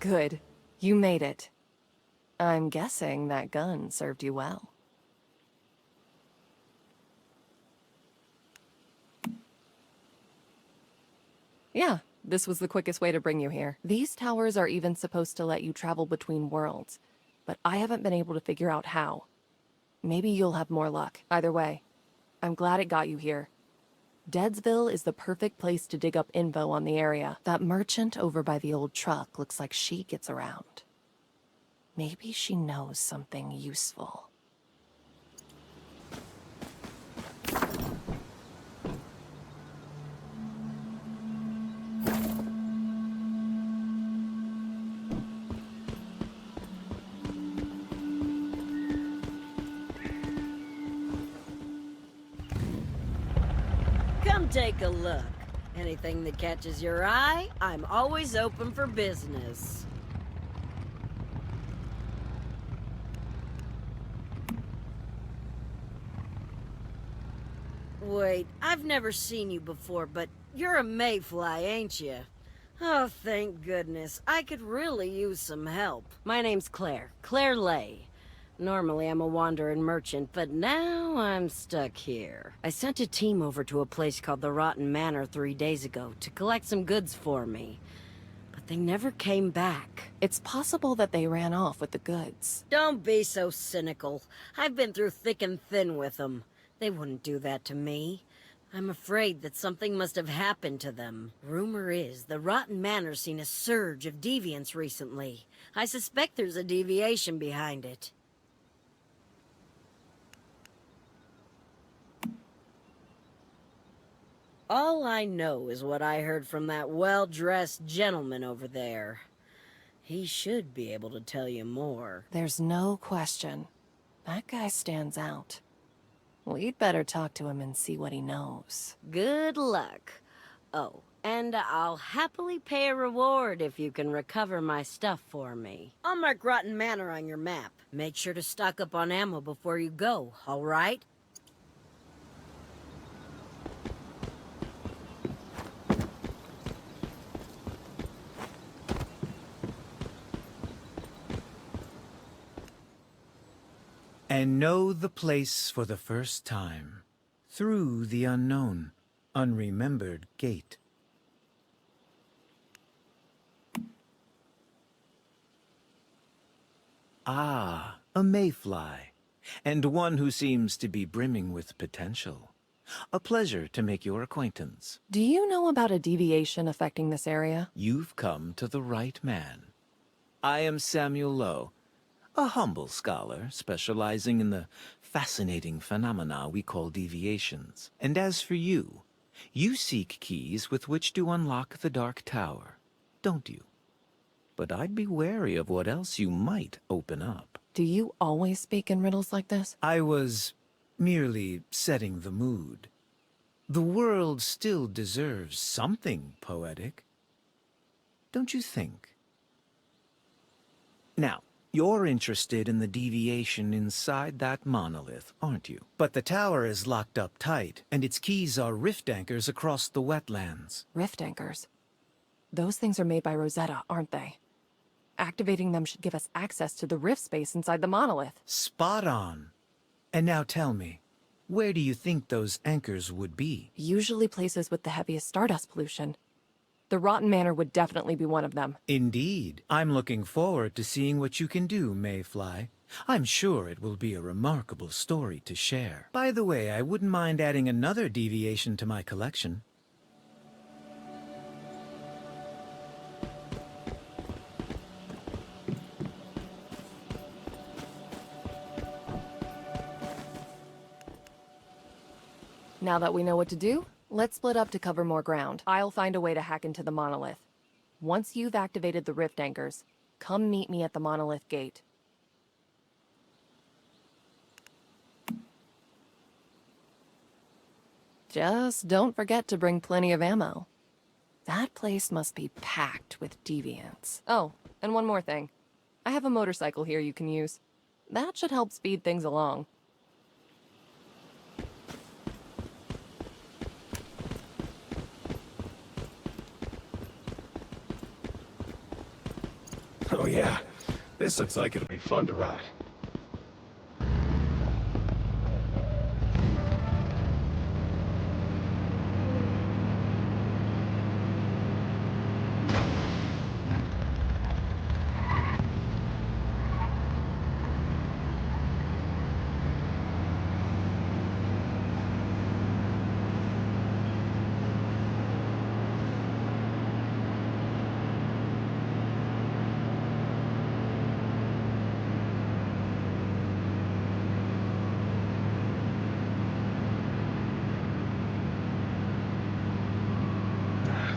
Good. You made it. I'm guessing that gun served you well. Yeah, this was the quickest way to bring you here. These towers are even supposed to let you travel between worlds, but I haven't been able to figure out how. Maybe you'll have more luck. Either way, I'm glad it got you here. Deadsville is the perfect place to dig up info on the area. That merchant over by the old truck looks like she gets around. Maybe she knows something useful. Come take a look. Anything that catches your eye, I'm always open for business. Wait, I've never seen you before, but you're a mayfly, ain't you? Oh, thank goodness. I could really use some help. My name's Claire. Claire Lay. Normally I'm a wandering merchant, but now I'm stuck here. I sent a team over to a place called the Rotten Manor 3 days ago to collect some goods for me. But they never came back. It's possible that they ran off with the goods. Don't be so cynical. I've been through thick and thin with them. They wouldn't do that to me. I'm afraid that something must have happened to them. Rumor is the Rotten Manor's seen a surge of deviants recently. I suspect there's a deviation behind it. All I know is what I heard from that well-dressed gentleman over there. He should be able to tell you more. There's no question. That guy stands out. We'd better talk to him and see what he knows. Good luck. Oh, and I'll happily pay a reward if you can recover my stuff for me. I'll mark Rotten Manor on your map. Make sure to stock up on ammo before you go, all right? And know the place for the first time, through the unknown, unremembered gate. Ah, a mayfly, and one who seems to be brimming with potential. A pleasure to make your acquaintance. Do you know about a deviation affecting this area? You've come to the right man. I am Samuel Lowe, a humble scholar specializing in the fascinating phenomena we call deviations. And as for you, you seek keys with which to unlock the Dark Tower, don't you? But I'd be wary of what else you might open up. Do you always speak in riddles like this? I was merely setting the mood. The world still deserves something poetic, don't you think? Now, you're interested in the deviation inside that monolith, aren't you? But the tower is locked up tight, and its keys are rift anchors across the wetlands. Rift anchors. Those things are made by Rosetta, aren't they? Activating them should give us access to the rift space inside the monolith. Spot on. And now tell me, where do you think those anchors would be? Usually places with the heaviest Stardust pollution. The Rotten Manor would definitely be one of them. Indeed. I'm looking forward to seeing what you can do, Mayfly. I'm sure it will be a remarkable story to share. By the way, I wouldn't mind adding another deviation to my collection. Now that we know what to do, let's split up to cover more ground. I'll find a way to hack into the monolith. Once you've activated the rift anchors, come meet me at the monolith gate. Just don't forget to bring plenty of ammo. That place must be packed with deviants. Oh, and one more thing. I have a motorcycle here you can use. That should help speed things along. Oh yeah, this looks like it'll be fun to ride.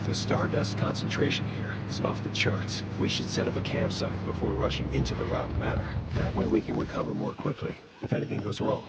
The Stardust concentration here is off the charts. We should set up a campsite before rushing into the Rock Manor. That way we can recover more quickly if anything goes wrong.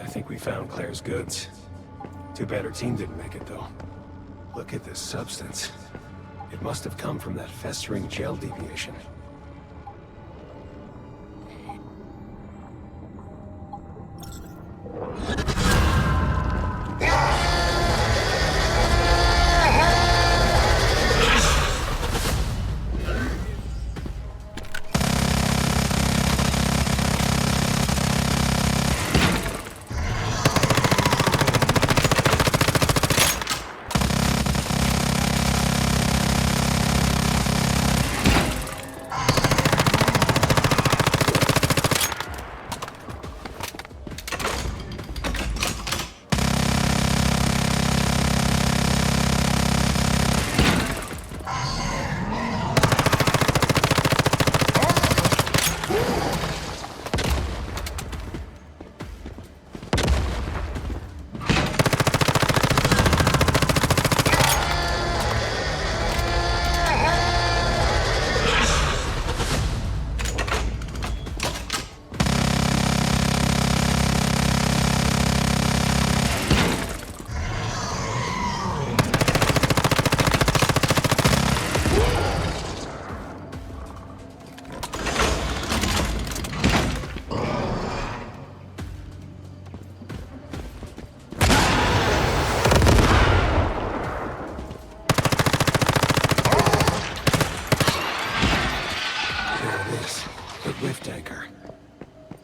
I think we found Claire's goods. Too bad her team didn't make it, though. Look at this substance. It must have come from that festering gel deviation.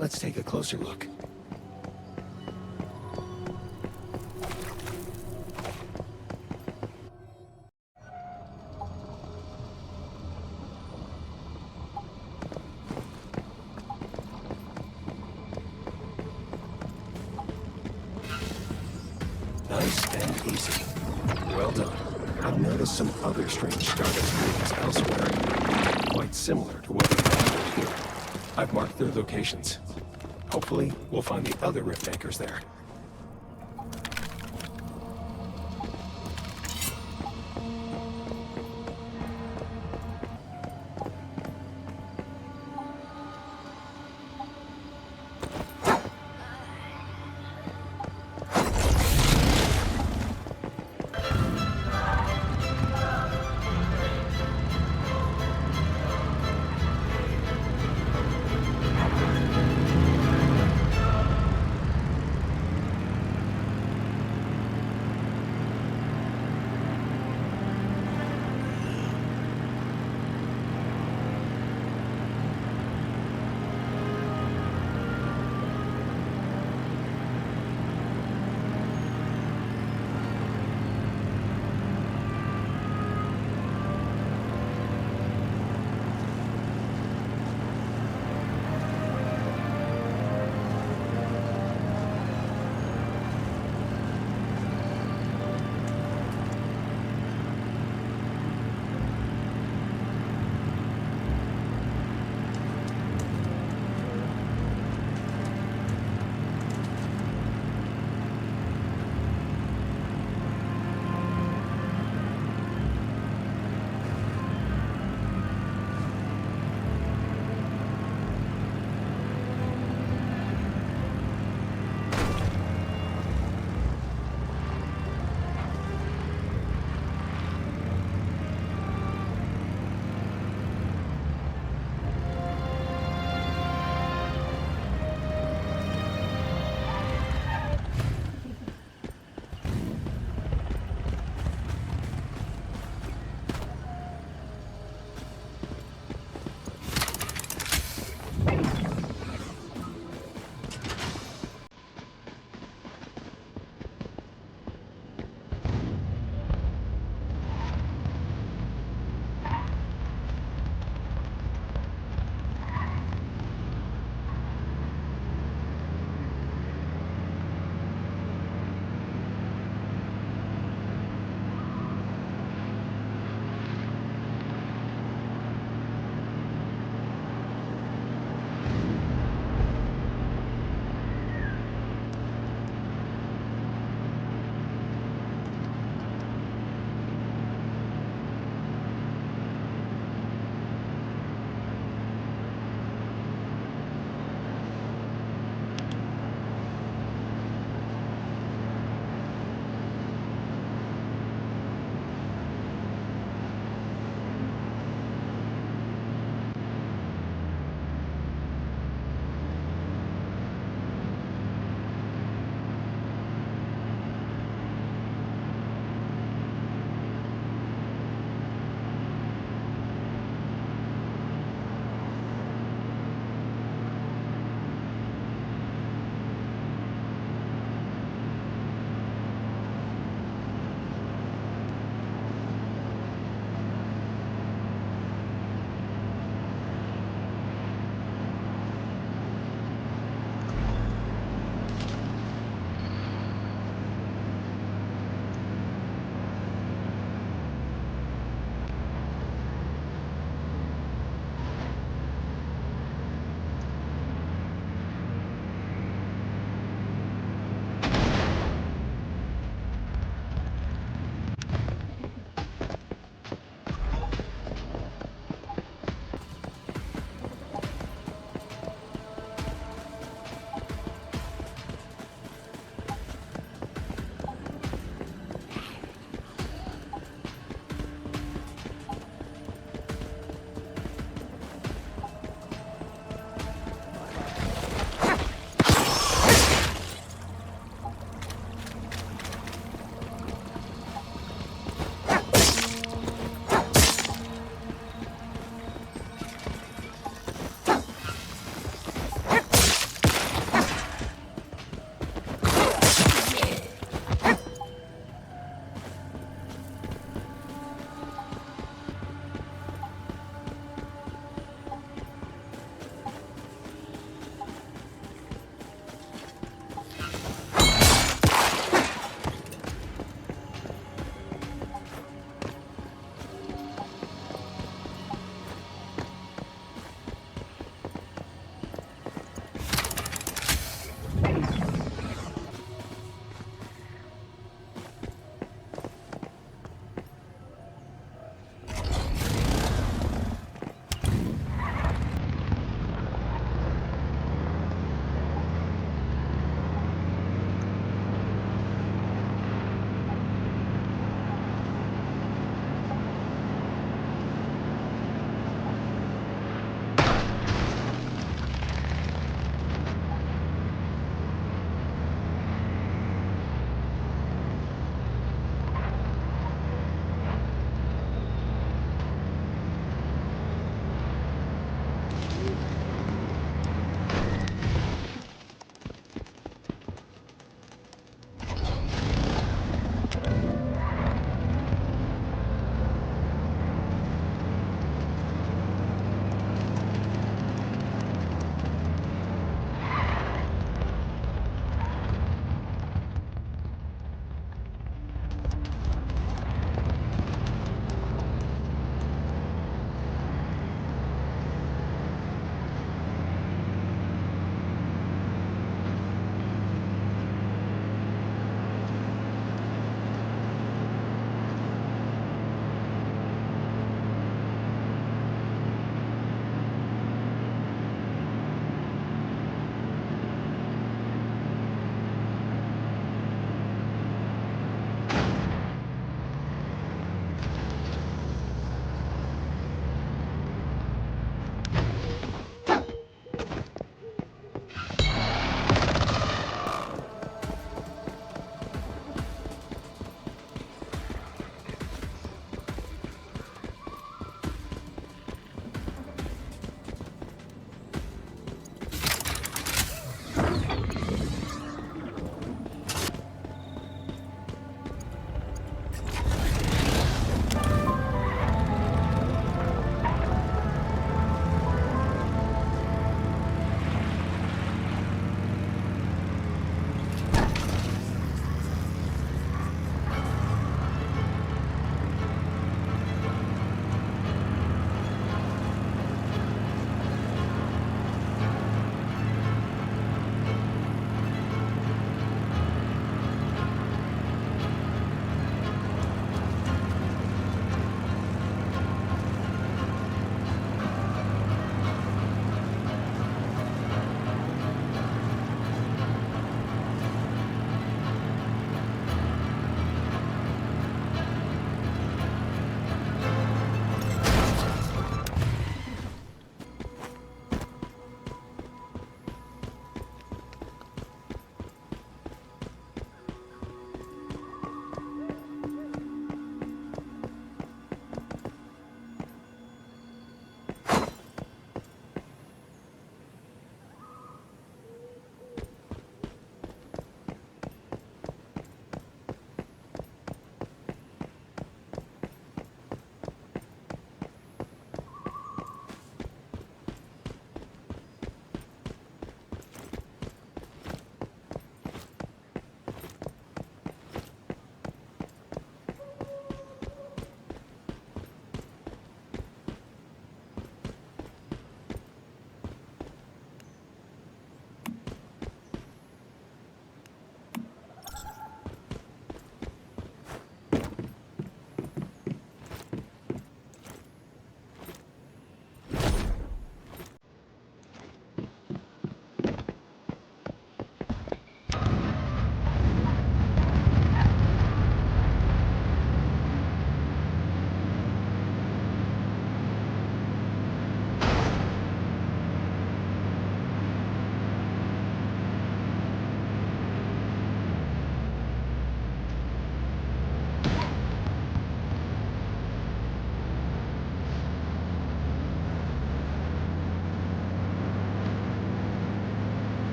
Let's take a closer look. Nice and easy. Well done. I've noticed some other strange Stardust movements elsewhere, quite similar to what we found here. I've marked their locations. Hopefully, we'll find the other rift anchors there.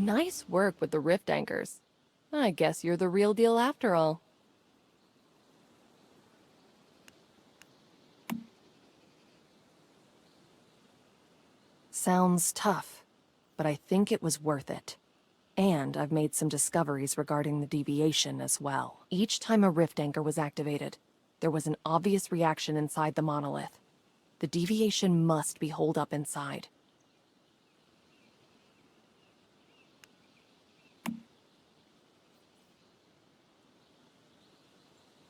Nice work with the rift anchors. I guess you're the real deal after all. Sounds tough, but I think it was worth it. And I've made some discoveries regarding the deviation as well. Each time a rift anchor was activated, there was an obvious reaction inside the monolith. The deviation must be holed up inside.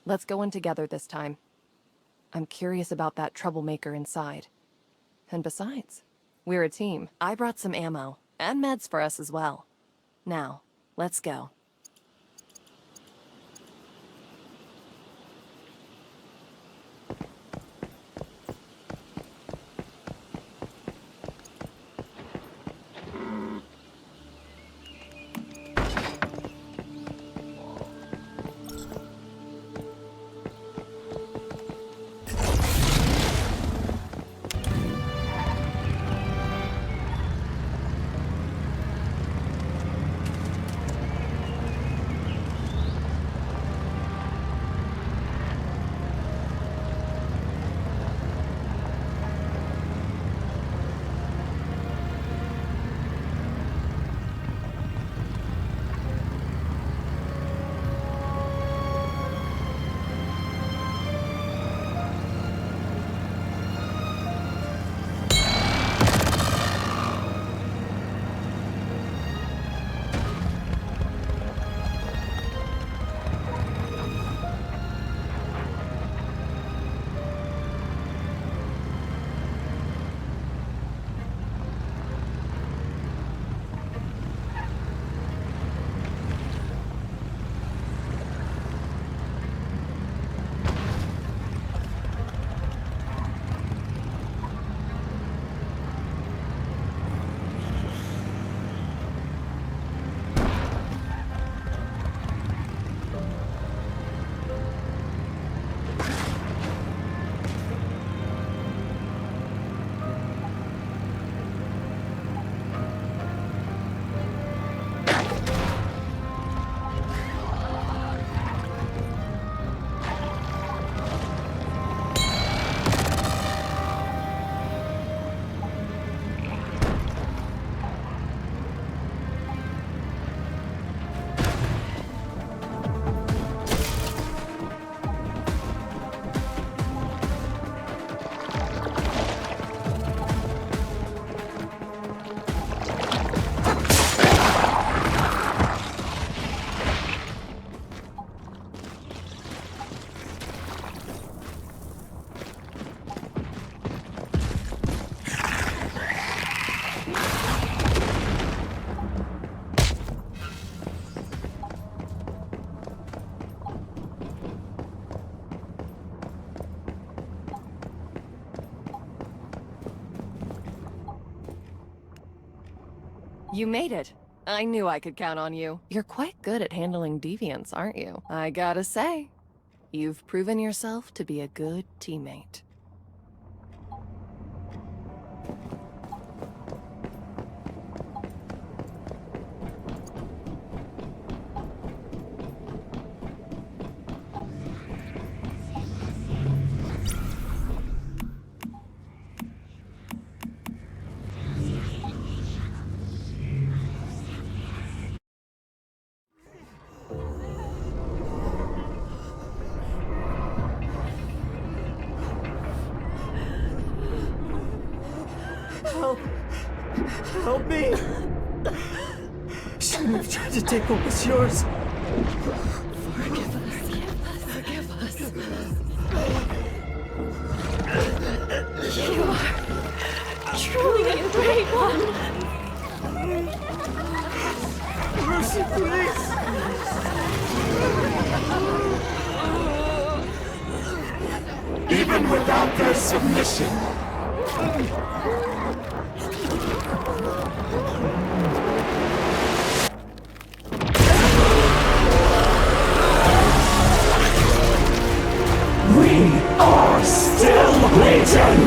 Let's go in together this time. I'm curious about that troublemaker inside. And besides, we're a team. I brought some ammo, and meds for us as well. Now, let's go. You made it. I knew I could count on you. You're quite good at handling deviants, aren't you? I gotta say, you've proven yourself to be a good teammate. Help! Help me! Shouldn't have tried to take what was yours. Forgive us. Forgive us. You are truly a great one. Mercy, please! Even without their submission, we are still Legion!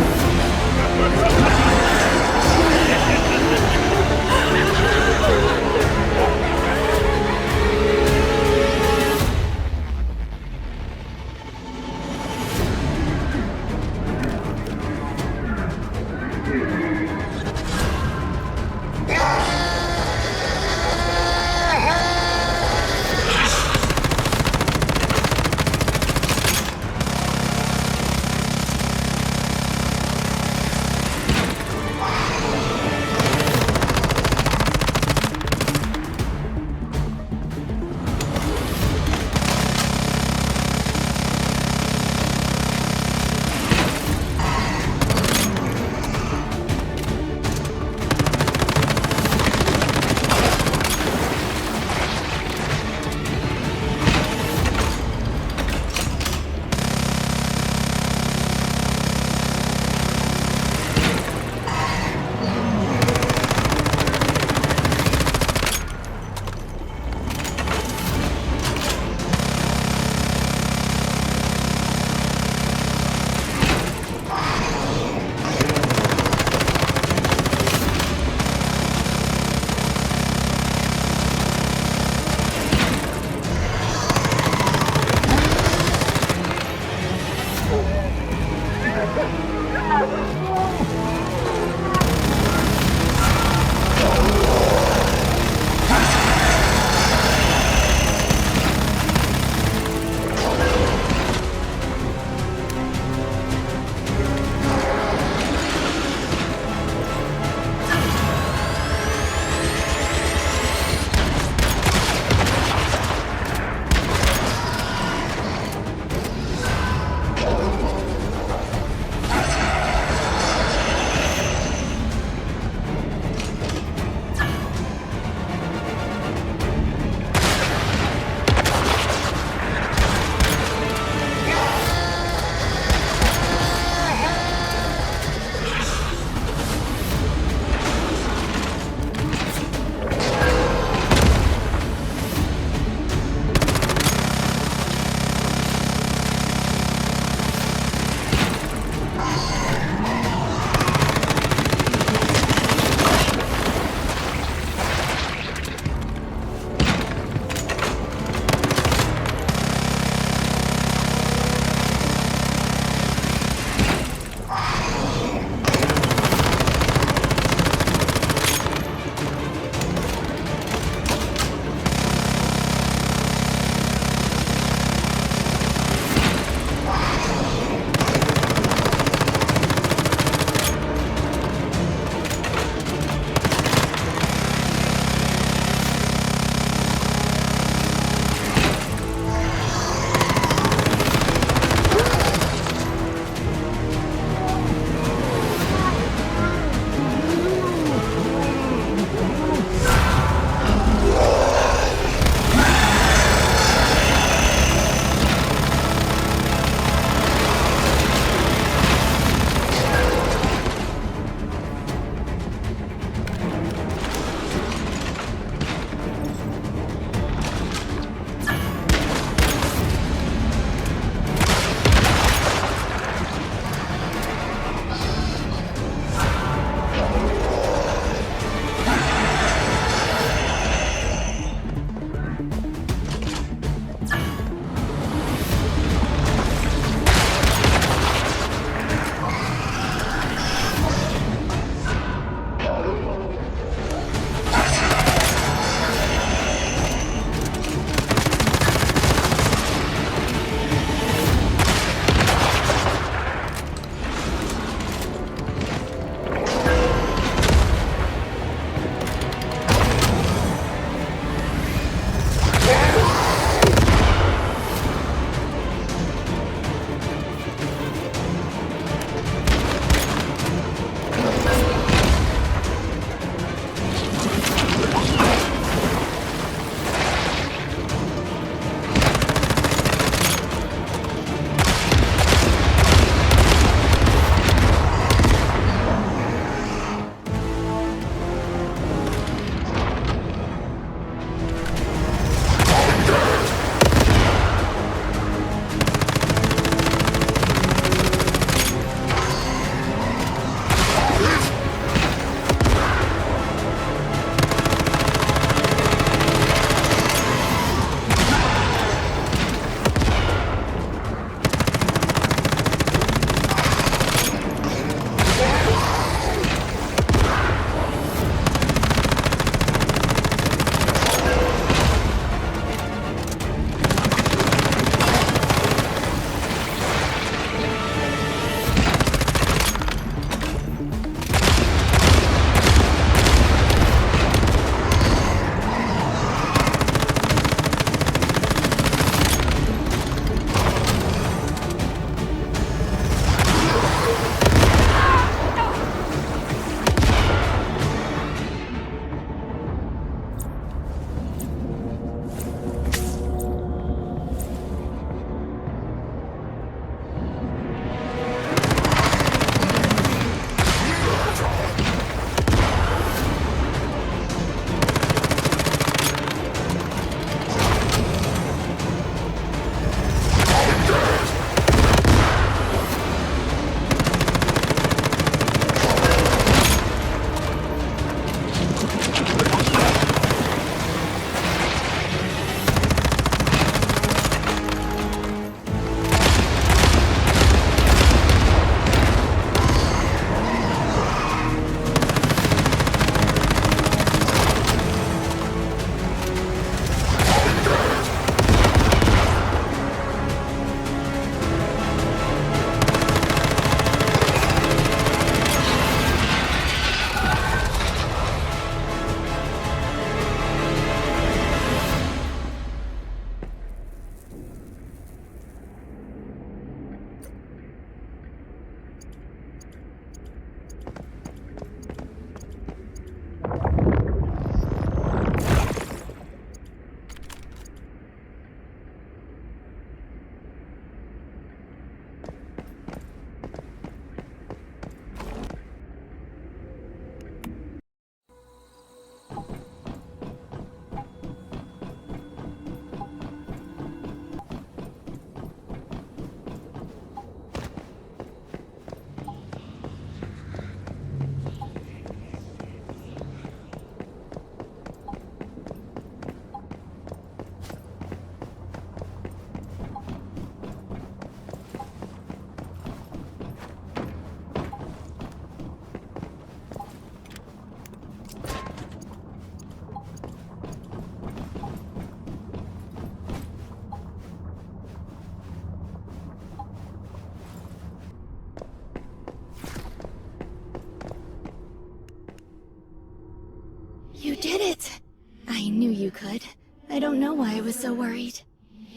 was so worried.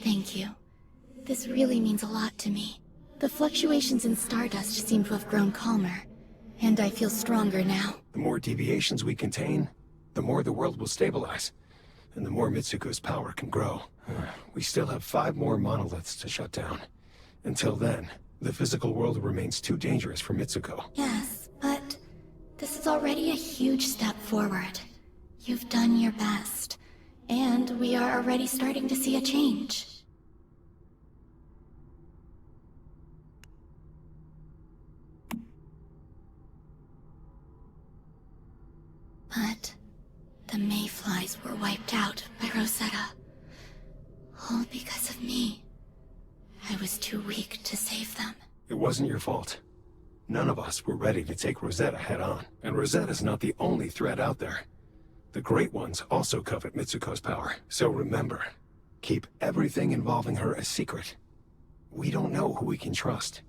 Thank you. This really means a lot to me. The fluctuations in Stardust seem to have grown calmer, and I feel stronger now. The more deviations we contain, the more the world will stabilize, and the more Mitsuko's power can grow. We still have 5 more monoliths to shut down. Until then, the physical world remains too dangerous for Mitsuko. Yes, but this is already a huge step forward. You've done your best, and we are already starting to see a change. But the mayflies were wiped out by Rosetta. All because of me. I was too weak to save them. It wasn't your fault. None of us were ready to take Rosetta head-on. And Rosetta's not the only threat out there. The Great Ones also covet Mitsuko's power. So remember, keep everything involving her a secret. We don't know who we can trust.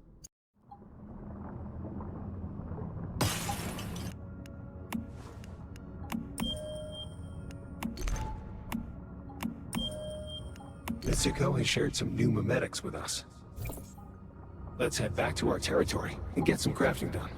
Mitsuko has shared some new memetics with us. Let's head back to our territory and get some crafting done.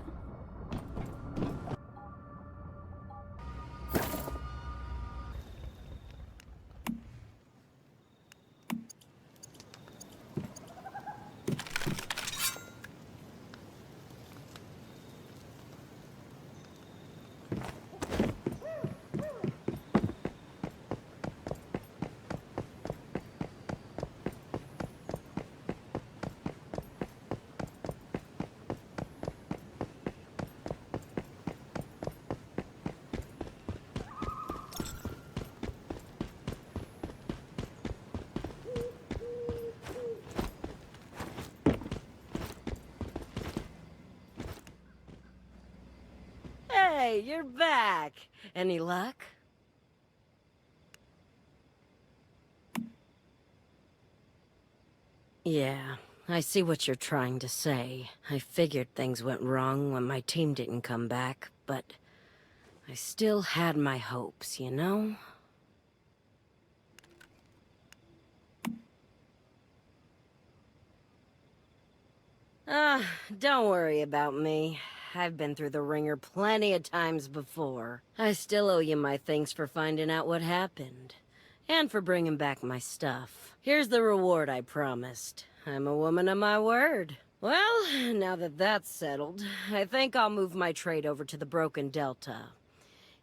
Hey, you're back. Any luck? Yeah, I see what you're trying to say. I figured things went wrong when my team didn't come back, but I still had my hopes, you know? Don't worry about me. I've been through the ringer plenty of times before. I still owe you my thanks for finding out what happened. And for bringing back my stuff. Here's the reward I promised. I'm a woman of my word. Well, now that that's settled, I think I'll move my trade over to the Broken Delta.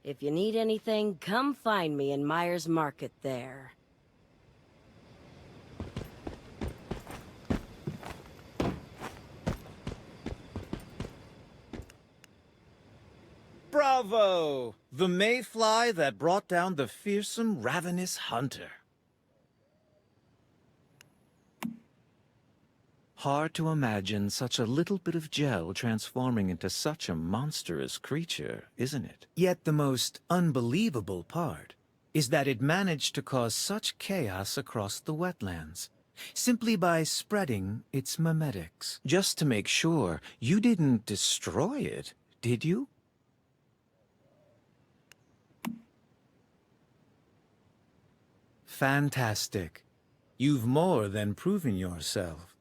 If you need anything, come find me in Myers Market there. Bravo! The mayfly that brought down the fearsome, ravenous hunter. Hard to imagine such a little bit of gel transforming into such a monstrous creature, isn't it? Yet the most unbelievable part is that it managed to cause such chaos across the wetlands, simply by spreading its memetics. Just to make sure, you didn't destroy it, did you? Fantastic. You've more than proven yourself.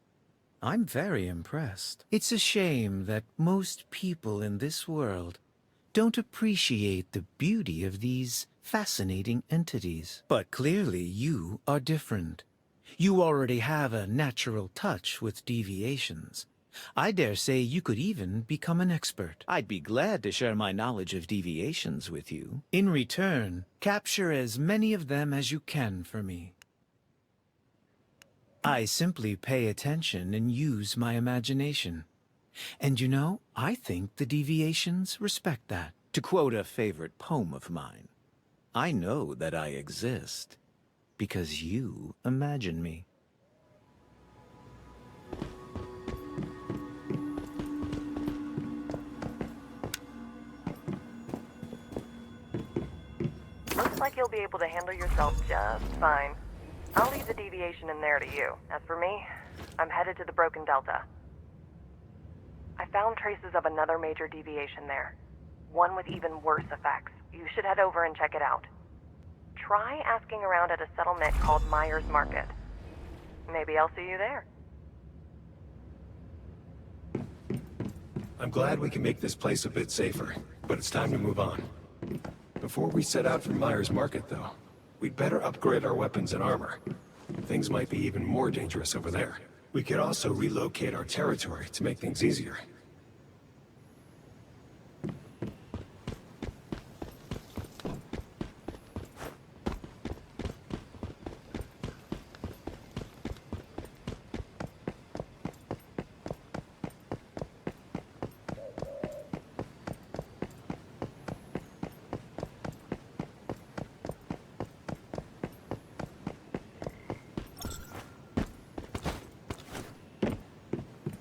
I'm very impressed. It's a shame that most people in this world don't appreciate the beauty of these fascinating entities. But clearly you are different. You already have a natural touch with deviations. I dare say you could even become an expert. I'd be glad to share my knowledge of deviations with you. In return, capture as many of them as you can for me. I simply pay attention and use my imagination. And you know, I think the deviations respect that. To quote a favorite poem of mine, I know that I exist because you imagine me. Looks like you'll be able to handle yourself just fine. I'll leave the deviation in there to you. As for me, I'm headed to the Broken Delta. I found traces of another major deviation there. One with even worse effects. You should head over and check it out. try asking around at a settlement called Myers Market. Maybe I'll see you there. I'm glad we can make this place a bit safer, but it's time to move on. Before we set out for Myers Market, though, we'd better upgrade our weapons and armor. Things might be even more dangerous over there. We could also relocate our territory to make things easier.